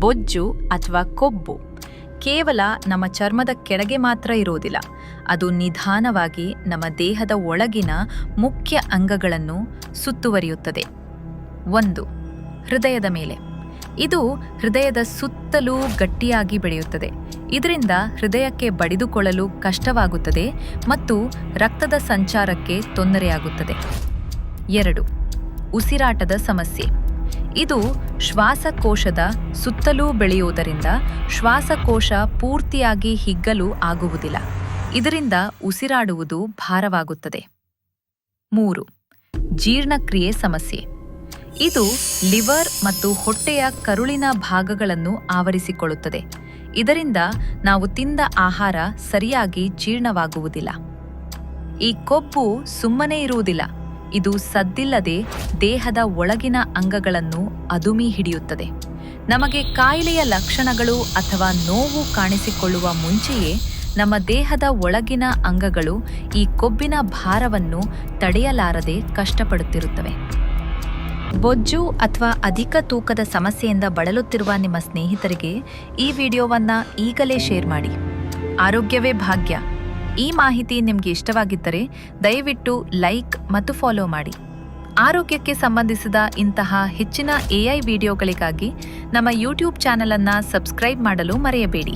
ಬೊಜ್ಜು ಅಥವಾ ಕೊಬ್ಬು ಕೇವಲ ನಮ್ಮ ಚರ್ಮದ ಕೆಳಗೆ ಮಾತ್ರ ಇರುವುದಿಲ್ಲ. ಅದು ನಿಧಾನವಾಗಿ ನಮ್ಮ ದೇಹದ ಒಳಗಿನ ಮುಖ್ಯ ಅಂಗಗಳನ್ನು ಸುತ್ತುವರಿಯುತ್ತದೆ. 1. ಹೃದಯದ ಮೇಲೆ. ಇದು ಹೃದಯದ ಸುತ್ತಲೂ ಗಟ್ಟಿಯಾಗಿ ಬೆಳೆಯುತ್ತದೆ. ಇದರಿಂದ ಹೃದಯಕ್ಕೆ ಬಡಿದುಕೊಳ್ಳಲು ಕಷ್ಟವಾಗುತ್ತದೆ ಮತ್ತು ರಕ್ತದ ಸಂಚಾರಕ್ಕೆ ತೊಂದರೆಯಾಗುತ್ತದೆ. 2. ಉಸಿರಾಟದ ಸಮಸ್ಯೆ. ಇದು ಶ್ವಾಸಕೋಶದ ಸುತ್ತಲೂ ಬೆಳೆಯುವುದರಿಂದ ಶ್ವಾಸಕೋಶ ಪೂರ್ತಿಯಾಗಿ ಹಿಗ್ಗಲು ಆಗುವುದಿಲ್ಲ. ಇದರಿಂದ ಉಸಿರಾಡುವುದು ಭಾರವಾಗುತ್ತದೆ. 3. ಜೀರ್ಣಕ್ರಿಯೆ ಸಮಸ್ಯೆ. ಇದು ಲಿವರ್ ಮತ್ತು ಹೊಟ್ಟೆಯ ಕರುಳಿನ ಭಾಗಗಳನ್ನು ಆವರಿಸಿಕೊಳ್ಳುತ್ತದೆ. ಇದರಿಂದ ನಾವು ತಿಂದ ಆಹಾರ ಸರಿಯಾಗಿ ಜೀರ್ಣವಾಗುವುದಿಲ್ಲ. ಈ ಕೊಬ್ಬು ಸುಮ್ಮನೆ ಇರುವುದಿಲ್ಲ. ಇದು ಸದ್ದಿಲ್ಲದೆ ದೇಹದ ಒಳಗಿನ ಅಂಗಗಳನ್ನು ಅದುಮಿ ಹಿಡಿಯುತ್ತದೆ. ನಮಗೆ ಕಾಯಿಲೆಯ ಲಕ್ಷಣಗಳು ಅಥವಾ ನೋವು ಕಾಣಿಸಿಕೊಳ್ಳುವ ಮುಂಚೆಯೇ ನಮ್ಮ ದೇಹದ ಒಳಗಿನ ಅಂಗಗಳು ಈ ಕೊಬ್ಬಿನ ಭಾರವನ್ನು ತಡೆಯಲಾರದೆ ಕಷ್ಟಪಡುತ್ತಿರುತ್ತವೆ. ಬೊಜ್ಜು ಅಥವಾ ಅಧಿಕ ತೂಕದ ಸಮಸ್ಯೆಯಿಂದ ಬಳಲುತ್ತಿರುವ ನಿಮ್ಮ ಸ್ನೇಹಿತರಿಗೆ ಈ ವಿಡಿಯೋವನ್ನು ಈಗಲೇ ಶೇರ್ ಮಾಡಿ. ಆರೋಗ್ಯವೇ ಭಾಗ್ಯ. ಈ ಮಾಹಿತಿ ನಿಮಗೆ ಇಷ್ಟವಾಗಿದ್ದರೆ ದಯವಿಟ್ಟು ಲೈಕ್ ಮತ್ತು ಫಾಲೋ ಮಾಡಿ. ಆರೋಗ್ಯಕ್ಕೆ ಸಂಬಂಧಿಸಿದ ಇಂತಹ ಹೆಚ್ಚಿನ AI ವಿಡಿಯೋಗಳಿಗಾಗಿ ನಮ್ಮ ಯೂಟ್ಯೂಬ್ ಚಾನಲ್ ಅನ್ನು ಸಬ್ಸ್ಕ್ರೈಬ್ ಮಾಡಲು ಮರೆಯಬೇಡಿ.